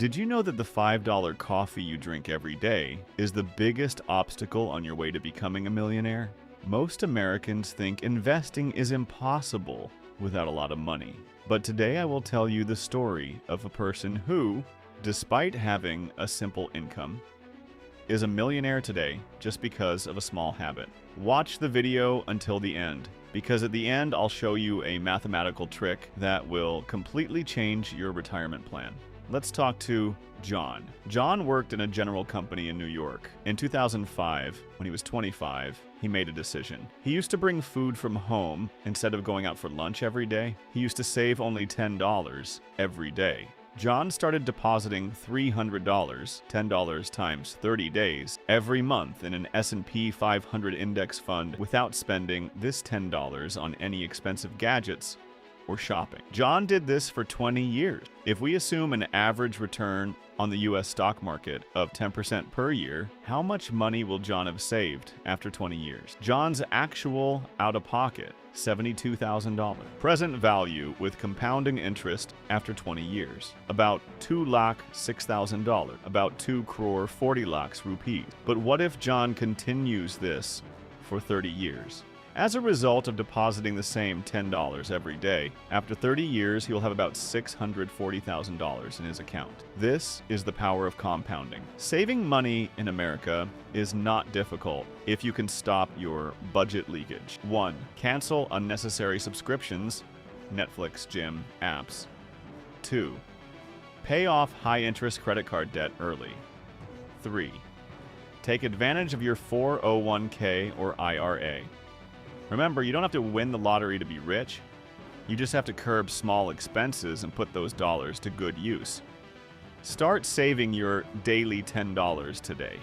Did you know that the $5 coffee you drink every day is the biggest obstacle on your way to becoming a millionaire? Most Americans think investing is impossible without a lot of money. But today I will tell you the story of a person who, despite having a simple income, is a millionaire today just because of a small habit. Watch the video until the end, because at the end I'll show you a mathematical trick that will completely change your retirement plan. Let's talk to John. John worked in a general company in New York. In 2005, when he was 25, he made a decision. He used to bring food from home instead of going out for lunch every day. He used to save only $10 every day. John started depositing $300, $10 times 30 days, every month in an S&P 500 index fund without spending this $10 on any expensive gadgets or shopping. John did this for 20 years. If we assume an average return on the US stock market of 10% per year, how much money will John have saved after 20 years? John's actual out-of-pocket, $72,000. Present value with compounding interest after 20 years, about $2,06,000, about 2 crore 40 lakhs rupees. But what if John continues this for 30 years? As a result of depositing the same $10 every day, after 30 years, he will have about $640,000 in his account. This is the power of compounding. Saving money in America is not difficult if you can stop your budget leakage. 1. Cancel unnecessary subscriptions, Netflix, gym, apps. 2. Pay off high-interest credit card debt early. 3. Take advantage of your 401k or IRA. Remember, you don't have to win the lottery to be rich. You just have to curb small expenses and put those dollars to good use. Start saving your daily $10 today.